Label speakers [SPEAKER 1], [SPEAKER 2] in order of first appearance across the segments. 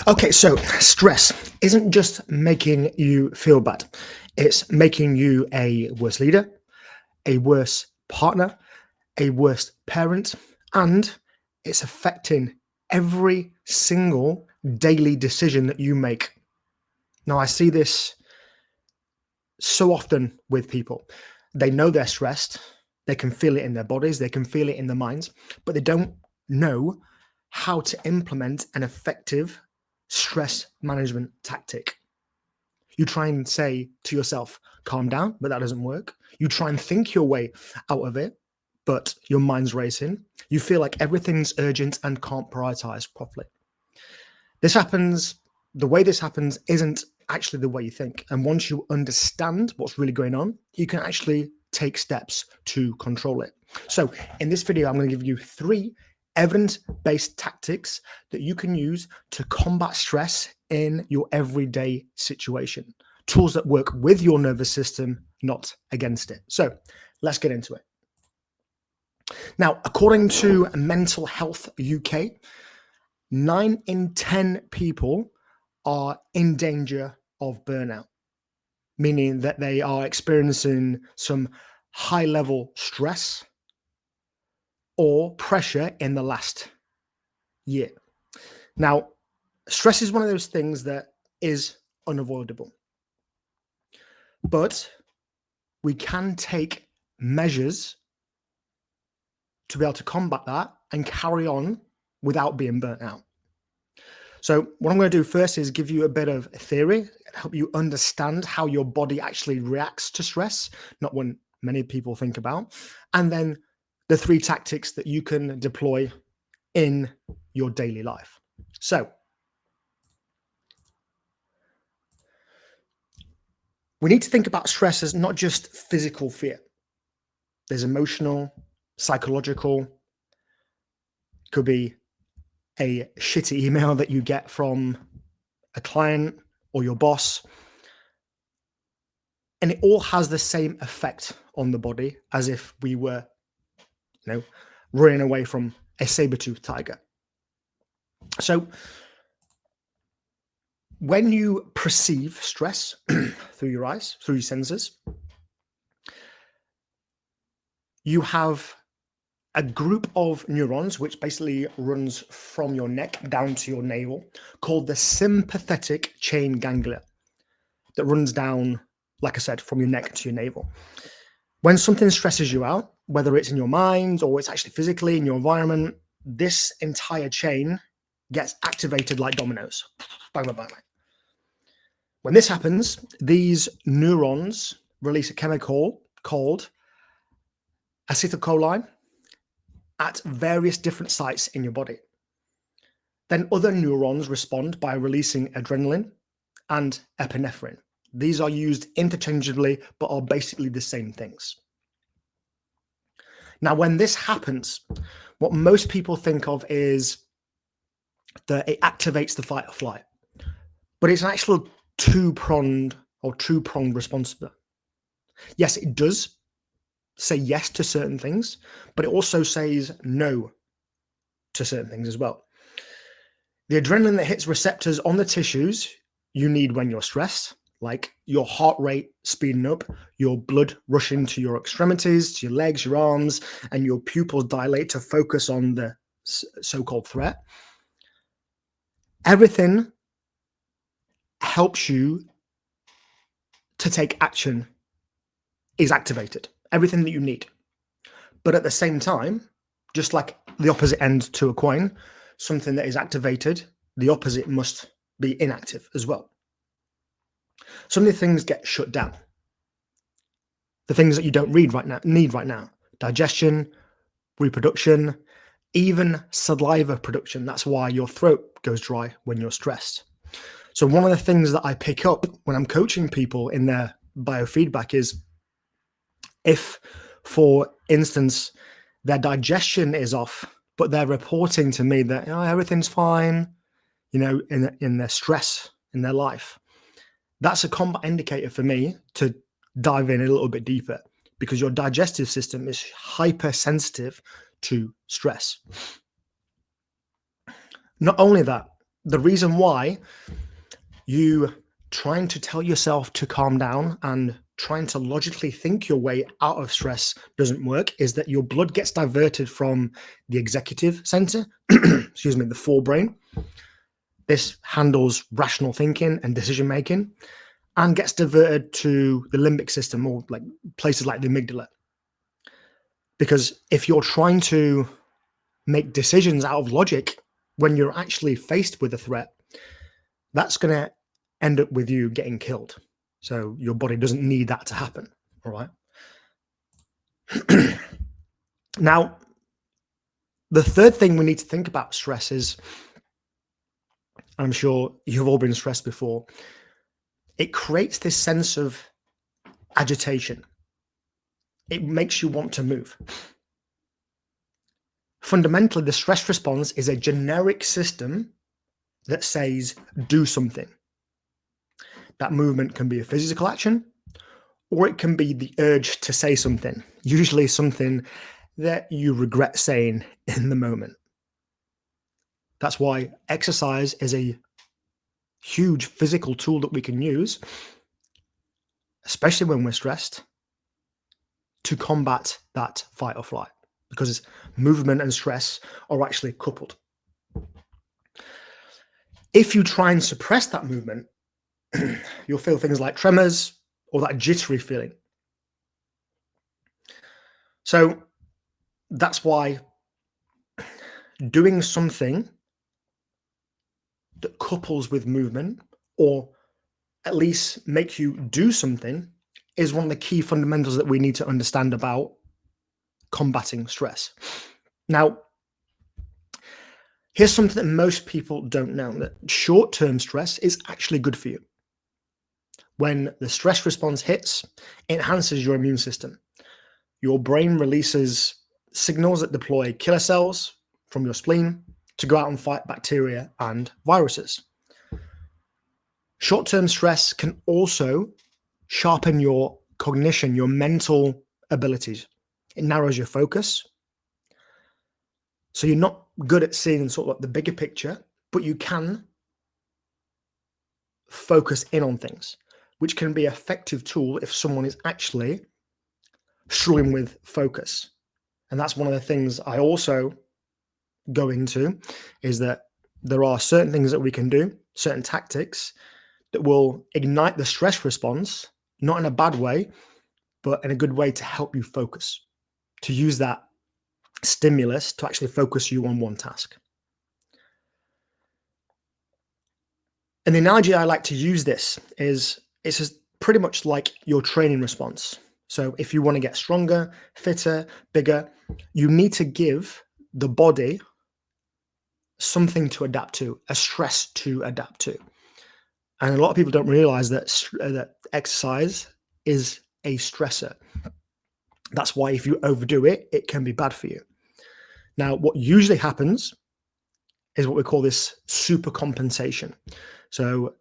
[SPEAKER 1] Okay, so stress isn't just making you feel bad. It's making you a worse leader, a worse partner, a worse parent, and it's affecting every single daily decision that you make. Now, I see this so often with people. They know they're stressed, they can feel it in their bodies, they can feel it in their minds, but they don't know how to implement an effective stress management tactic. You try and say to yourself, calm down, but that doesn't work. You try and think your way out of it, but your mind's racing. You feel like everything's urgent and can't prioritize properly. This happens, the way this happens isn't actually the way you think. And once you understand what's really going on, you can actually take steps to control it. So, in this video, I'm going to give you 3 evidence-based tactics that you can use to combat stress in your everyday situation. Tools that work with your nervous system, not against it. So, let's get into it. Now, according to Mental Health UK, 9 in 10 people are in danger of burnout, meaning that they are experiencing some high level stress or pressure in the last year. Now, stress is one of those things that is unavoidable, but we can take measures to be able to combat that and carry on without being burnt out. So what I'm going to do first is give you a bit of theory, help you understand how your body actually reacts to stress, not what many people think about, and then the 3 tactics that you can deploy in your daily life. So we need to think about stress as not just physical fear. There's emotional, psychological, could be a shitty email that you get from a client or your boss. And it all has the same effect on the body as if we were, running away from a saber-toothed tiger. So when you perceive stress through your eyes, through your senses, you have a group of neurons which basically runs from your neck down to your navel called the sympathetic chain ganglia that runs down, like I said, from your neck to your navel. When something stresses you out, whether it's in your mind or it's actually physically in your environment, this entire chain gets activated like dominoes. Bang, bang, bang, bang. When this happens, these neurons release a chemical called acetylcholine at various different sites in your body. Then other neurons respond by releasing adrenaline and epinephrine. These are used interchangeably, but are basically the same things. Now, when this happens, what most people think of is that it activates the fight or flight, but it's an actual two-pronged response to that. Yes, it does say yes to certain things, but it also says no to certain things as well. The adrenaline that hits receptors on the tissues you need when you're stressed, like your heart rate speeding up, your blood rushing to your extremities, to your legs, your arms, and your pupils dilate to focus on the so-called threat. Everything helps you to take action is activated. Everything that you need. But at the same time, just like the opposite end to a coin, something that is activated, the opposite must be inactive as well. Some of the things get shut down. The things that you don't need right now. Digestion, reproduction, even saliva production. That's why your throat goes dry when you're stressed. So one of the things that I pick up when I'm coaching people in their biofeedback is if, for instance, their digestion is off, but they're reporting to me that everything's fine, in their stress in their life, that's a combat indicator for me to dive in a little bit deeper, because your digestive system is hypersensitive to stress. Not only that, the reason why you trying to tell yourself to calm down and trying to logically think your way out of stress doesn't work is that your blood gets diverted from the executive center, excuse me, the forebrain. This handles rational thinking and decision making and gets diverted to the limbic system, or like places like the amygdala. Because if you're trying to make decisions out of logic when you're actually faced with a threat, that's going to end up with you getting killed. So your body doesn't need that to happen. All right. Now, the third thing we need to think about stress is, I'm sure you've all been stressed before, it creates this sense of agitation. It makes you want to move. Fundamentally, the stress response is a generic system that says, do something. That movement can be a physical action, or it can be the urge to say something, usually something that you regret saying in the moment. That's why exercise is a huge physical tool that we can use, especially when we're stressed, to combat that fight or flight, because movement and stress are actually coupled. If you try and suppress that movement, you'll feel things like tremors or that jittery feeling. So that's why doing something that couples with movement, or at least make you do something, is one of the key fundamentals that we need to understand about combating stress. Now, here's something that most people don't know, that short-term stress is actually good for you. When the stress response hits, it enhances your immune system. Your brain releases signals that deploy killer cells from your spleen to go out and fight bacteria and viruses. Short-term stress can also sharpen your cognition, your mental abilities. It narrows your focus. So you're not good at seeing sort of like the bigger picture, but you can focus in on things, which can be an effective tool if someone is actually struggling with focus. And that's one of the things I also go into, is that there are certain things that we can do, certain tactics that will ignite the stress response, not in a bad way, but in a good way to help you focus, to use that stimulus to actually focus you on one task. And the analogy I like to use this is, it's just pretty much like your training response. So if you want to get stronger, fitter, bigger, you need to give the body something to adapt to, a stress to adapt to. And a lot of people don't realize that that exercise is a stressor. That's why if you overdo it, it can be bad for you. Now, what usually happens is what we call this supercompensation. So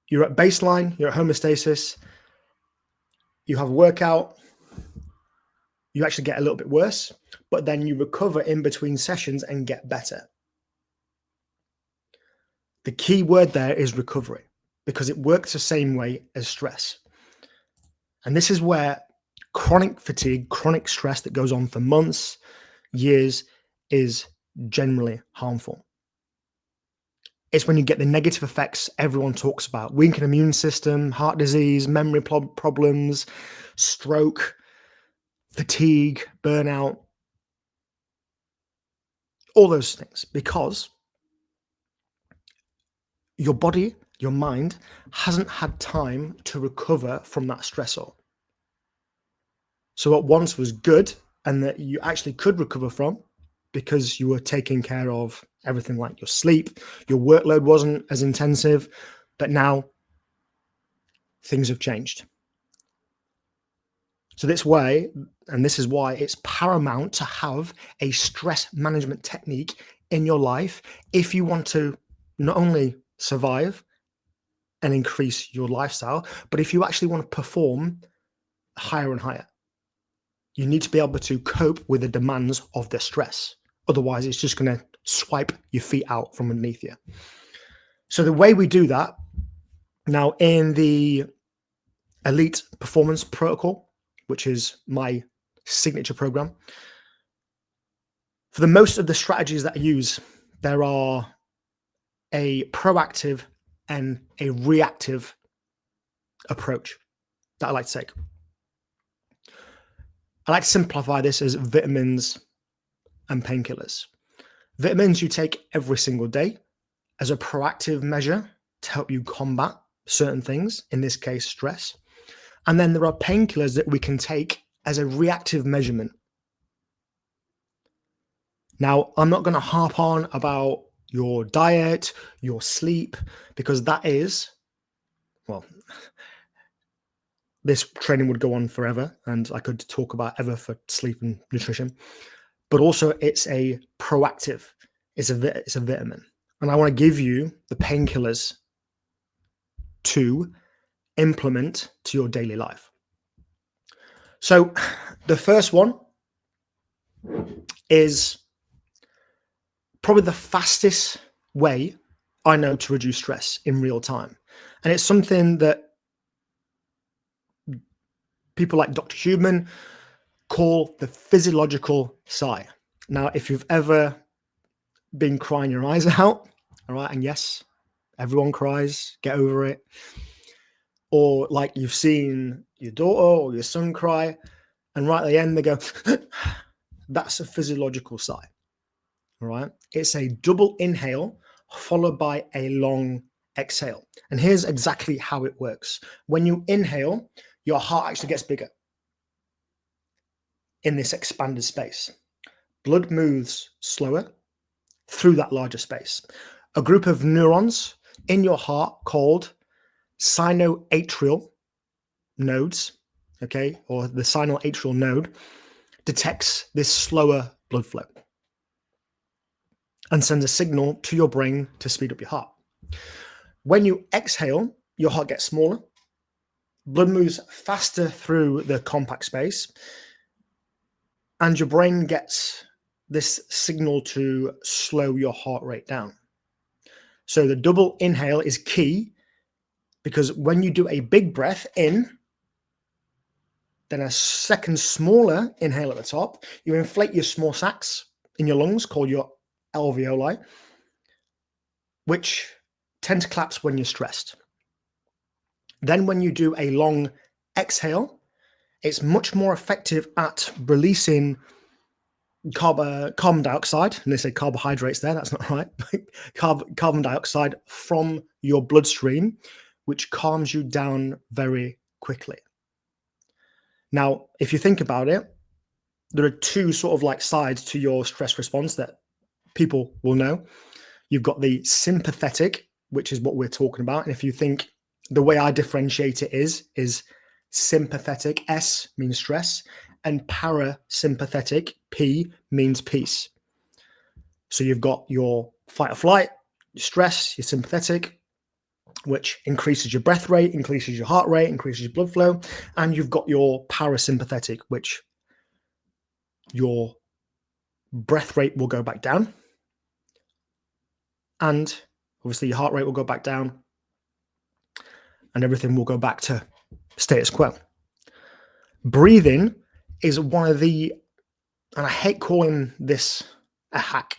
[SPEAKER 1] you're at baseline, you're at homeostasis, you have a workout, you actually get a little bit worse, but then you recover in between sessions and get better. The key word there is recovery, because it works the same way as stress. And this is where chronic fatigue, chronic stress that goes on for months, years, is generally harmful. It's when you get the negative effects everyone talks about: weakened immune system, heart disease, memory problems, stroke, fatigue, burnout, all those things, because your body, your mind hasn't had time to recover from that stressor. So what once was good and that you actually could recover from, because you were taking care of everything like your sleep, your workload wasn't as intensive, but now things have changed. So this way, and this is why it's paramount to have a stress management technique in your life if you want to not only survive and increase your lifestyle, but if you actually want to perform higher and higher. You need to be able to cope with the demands of the stress. Otherwise, it's just going to swipe your feet out from underneath you. So the way we do that now in the Elite Performance Protocol, which is my signature program, for the most of the strategies that I use, there are a proactive and a reactive approach that I like to take. I like to simplify this as vitamins and painkillers. Vitamins you take every single day as a proactive measure to help you combat certain things, in this case, stress. And then there are painkillers that we can take as a reactive measurement. Now, I'm not going to harp on about your diet, your sleep, because that is, well, this training would go on forever and I could talk about ever for sleep and nutrition, but also it's a proactive, it's a vitamin. And I want to give you the painkillers to implement to your daily life. So the first one is probably the fastest way I know to reduce stress in real time. And it's something that people like Dr. Huberman call the physiological sigh. Now, if you've ever been crying your eyes out, all right, and yes, everyone cries, get over it. Or like you've seen your daughter or your son cry, and right at the end they go, that's a physiological sigh, all right? It's a double inhale followed by a long exhale. And here's exactly how it works. When you inhale, your heart actually gets bigger in this expanded space. Blood moves slower through that larger space. A group of neurons in your heart called sinoatrial nodes, okay, or the sinoatrial node, detects this slower blood flow and sends a signal to your brain to speed up your heart. When you exhale, your heart gets smaller, blood moves faster through the compact space, and your brain gets this signal to slow your heart rate down. So the double inhale is key because when you do a big breath in, then a second smaller inhale at the top, you inflate your small sacs in your lungs called your alveoli, which tend to collapse when you're stressed. Then when you do a long exhale, it's much more effective at releasing carbon dioxide, and they say carbohydrates there, that's not right, carbon dioxide from your bloodstream, which calms you down very quickly. Now, if you think about it, there are two sort of like sides to your stress response that people will know. You've got the sympathetic, which is what we're talking about. And if you think the way I differentiate it is sympathetic, S means stress, and parasympathetic, P means peace. So you've got your fight or flight, your stress, your sympathetic, which increases your breath rate, increases your heart rate, increases your blood flow. And you've got your parasympathetic, which your breath rate will go back down. And obviously your heart rate will go back down and everything will go back to status quo. Breathing is one of the, and I hate calling this a hack,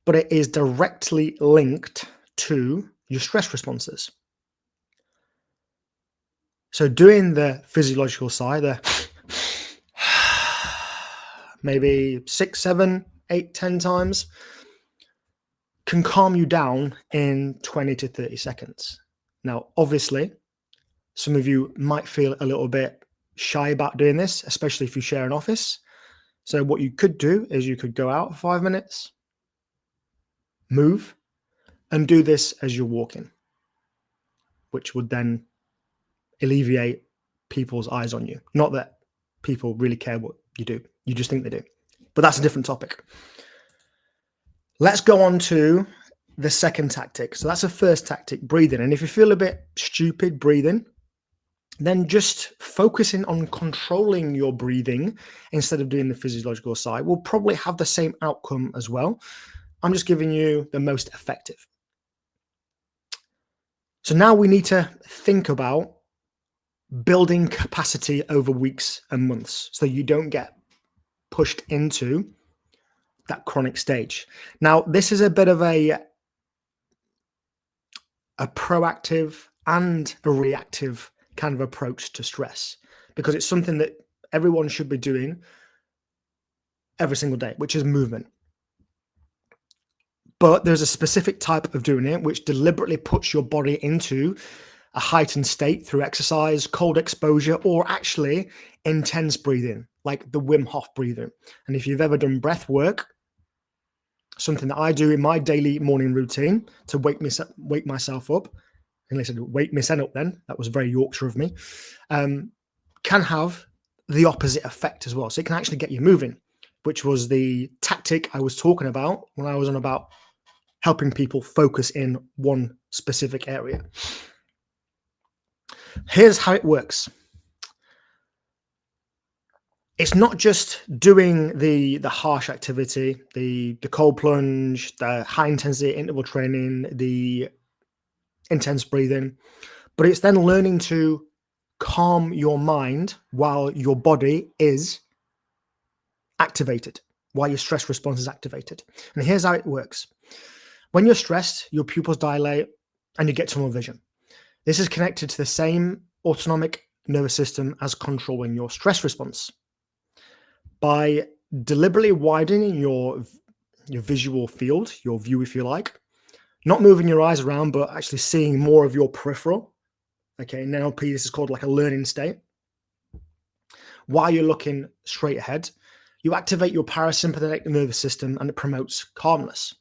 [SPEAKER 1] but it is directly linked to your stress responses. So doing the physiological sigh, the maybe 6, 7, 8, 10 times can calm you down in 20 to 30 seconds. Now, obviously, some of you might feel a little bit shy about doing this, especially if you share an office. So what you could do is you could go out for 5 minutes, move, and do this as you're walking, which would then alleviate people's eyes on you. Not that people really care what you do. You just think they do. But that's a different topic. Let's go on to the second tactic. So that's the first tactic, breathing. And if you feel a bit stupid breathing, then just focusing on controlling your breathing instead of doing the physiological sigh will probably have the same outcome as well. I'm just giving you the most effective. So now we need to think about building capacity over weeks and months so you don't get pushed into that chronic stage. Now, this is a bit of a proactive and a reactive kind of approach to stress, because it's something that everyone should be doing every single day, which is movement. But there's a specific type of doing it which deliberately puts your body into a heightened state through exercise, cold exposure, or actually intense breathing, like the Wim Hof breathing. And if you've ever done breath work, something that I do in my daily morning routine to wake myself up, and I said wake myself up then, that was very Yorkshire of me, can have the opposite effect as well. So it can actually get you moving, which was the tactic I was talking about when I was on about helping people focus in one specific area. Here's how it works. It's not just doing the harsh activity, the cold plunge, the high intensity interval training, the intense breathing, but it's then learning to calm your mind while your body is activated, while your stress response is activated. And here's how it works. When you're stressed, your pupils dilate and you get tunnel vision. This is connected to the same autonomic nervous system as controlling your stress response. By deliberately widening your visual field, your view, if you like, not moving your eyes around, but actually seeing more of your peripheral. Okay, in NLP, this is called like a learning state. While you're looking straight ahead, you activate your parasympathetic nervous system and it promotes calmness.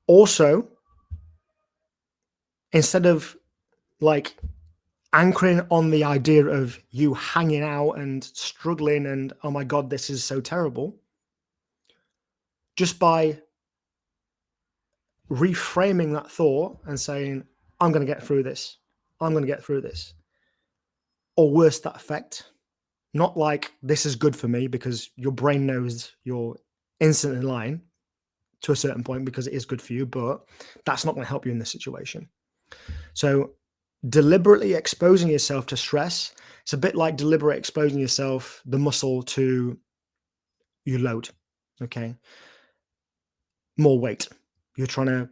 [SPEAKER 1] Also, instead of like anchoring on the idea of you hanging out and struggling and, oh my God, this is so terrible, just by reframing that thought and saying, I'm going to get through this. I'm going to get through this. Or worse, that effect. Not like this is good for me, because your brain knows you're instantly lying to a certain point because it is good for you, but that's not going to help you in this situation. So deliberately exposing yourself to stress, it's a bit like deliberately exposing yourself, the muscle, to your load. Okay. More weight. You're trying to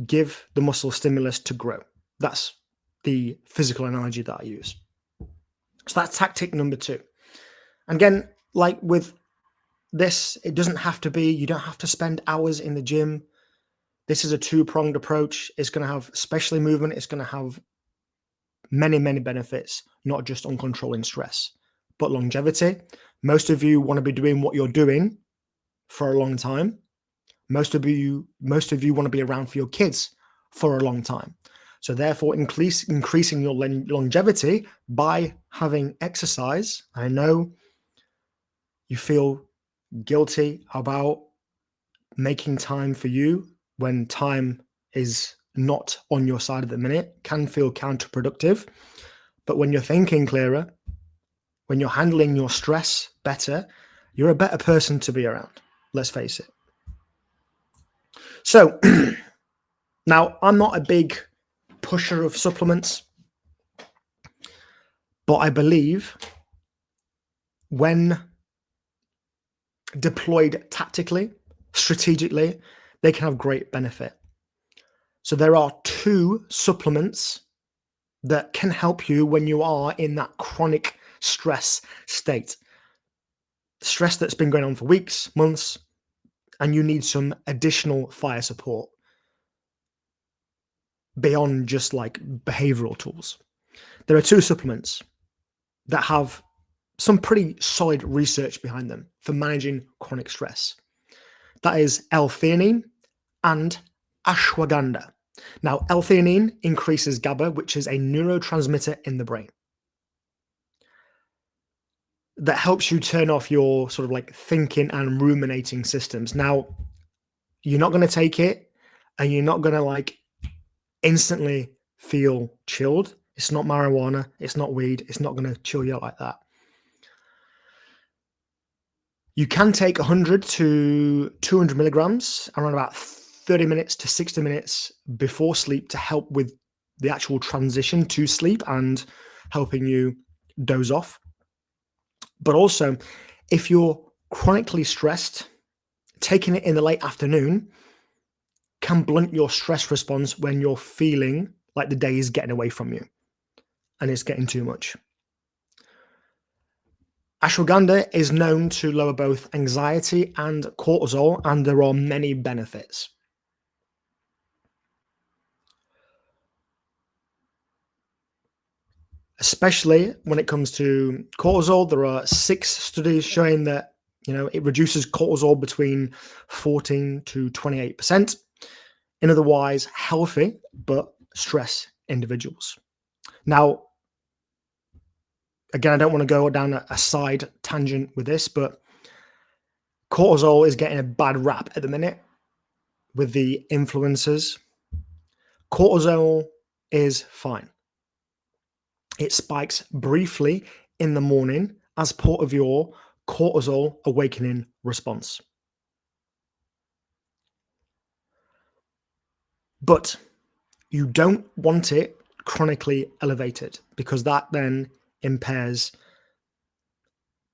[SPEAKER 1] give the muscle stimulus to grow. That's the physical analogy that I use. So that's tactic number 2. Again, like with this, it doesn't have to be, you don't have to spend hours in the gym. This is a 2-pronged approach. It's going to have, especially movement, it's going to have many, many benefits, not just on controlling stress, but longevity. Most of you want to be doing what you're doing for a long time. Most of you want to be around for your kids for a long time. So therefore, increasing your longevity by having exercise. I know you feel guilty about making time for you when time is not on your side at the minute, can feel counterproductive. But when you're thinking clearer, when you're handling your stress better, you're a better person to be around. Let's face it. So now, I'm not a big pusher of supplements, but I believe when deployed tactically, strategically, they can have great benefit. So there are 2 supplements that can help you when you are in that chronic stress state. Stress that's been going on for weeks, months, and you need some additional fire support beyond just like behavioral tools. There are 2 supplements that have some pretty solid research behind them for managing chronic stress. That is L-theanine and ashwagandha. Now, L-theanine increases GABA, which is a neurotransmitter in the brain that helps you turn off your sort of like thinking and ruminating systems. Now, you're not going to take it and you're not going to like instantly feel chilled. It's not marijuana. It's not weed. It's not going to chill you out like that. You can take 100 to 200 milligrams around about 30 minutes to 60 minutes before sleep to help with the actual transition to sleep and helping you doze off. But also, if you're chronically stressed, taking it in the late afternoon can blunt your stress response when you're feeling like the day is getting away from you and it's getting too much. Ashwagandha is known to lower both anxiety and cortisol, and there are many benefits. Especially when it comes to cortisol, there are 6 studies showing that it reduces cortisol between 14 to 28% in otherwise healthy but stressed individuals. Now, again, I don't want to go down a side tangent with this, but cortisol is getting a bad rap at the minute with the influencers. Cortisol is fine. It spikes briefly in the morning as part of your cortisol awakening response. But you don't want it chronically elevated because that then impairs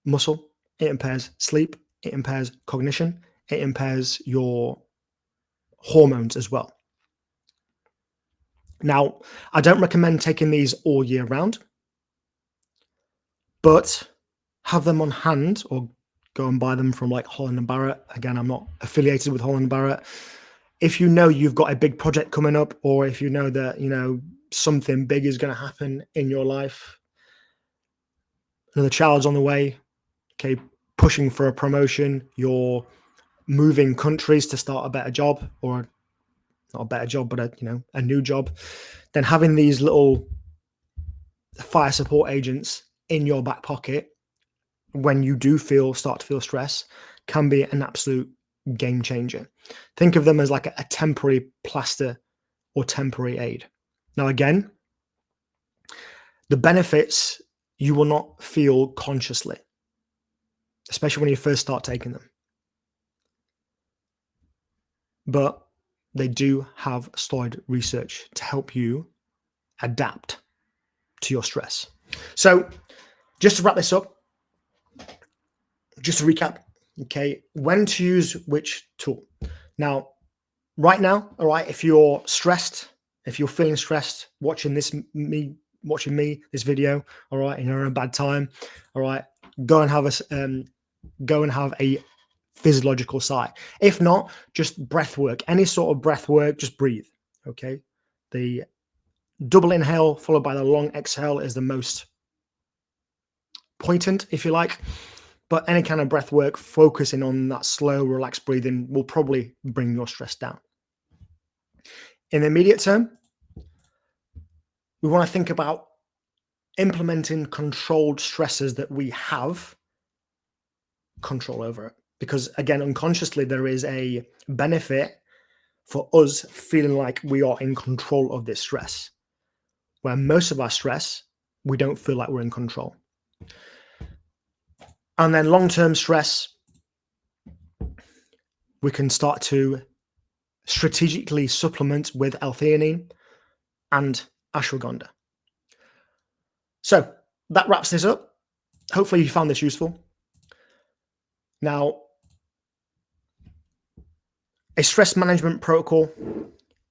[SPEAKER 1] muscle, it impairs sleep, it impairs cognition, it impairs your hormones as well. Now, I don't recommend taking these all year round, but have them on hand or go and buy them from like Holland & Barrett. Again, I'm not affiliated with Holland & Barrett. If you know you've got a big project coming up, or if you know that, something big is going to happen in your life, another child's on the way, okay, pushing for a promotion, you're moving countries to start a better job, or not a better job, but a new job, then having these little fire support agents in your back pocket when you do start to feel stress can be an absolute game changer. Think of them as like a temporary plaster or temporary aid. Now, again, the benefits you will not feel consciously, especially when you first start taking them. But they do have solid research to help you adapt to your stress. So just to wrap this up, just to recap, okay, when to use which tool. Now, right now, all right, if you're stressed, if you're feeling stressed watching this video, all right, and you're in a bad time, all right, go and have a physiological sigh. If not, just breath work, any sort of breath work, just breathe. Okay. The double inhale followed by the long exhale is the most poignant, if you like, but any kind of breath work focusing on that slow, relaxed breathing will probably bring your stress down. In the immediate term, we want to think about implementing controlled stressors that we have control over it. Because again, unconsciously, there is a benefit for us feeling like we are in control of this stress, where most of our stress, we don't feel like we're in control. And then long-term stress, we can start to strategically supplement with L-theanine and ashwagandha. So that wraps this up. Hopefully you found this useful. Now, a stress management protocol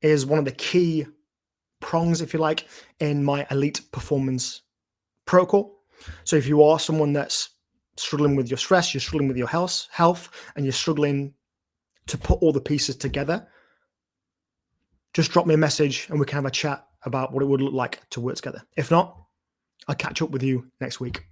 [SPEAKER 1] is one of the key prongs, if you like, in my elite performance protocol. So if you are someone that's struggling with your stress, you're struggling with your health, and you're struggling to put all the pieces together, just drop me a message and we can have a chat about what it would look like to work together. If not, I'll catch up with you next week.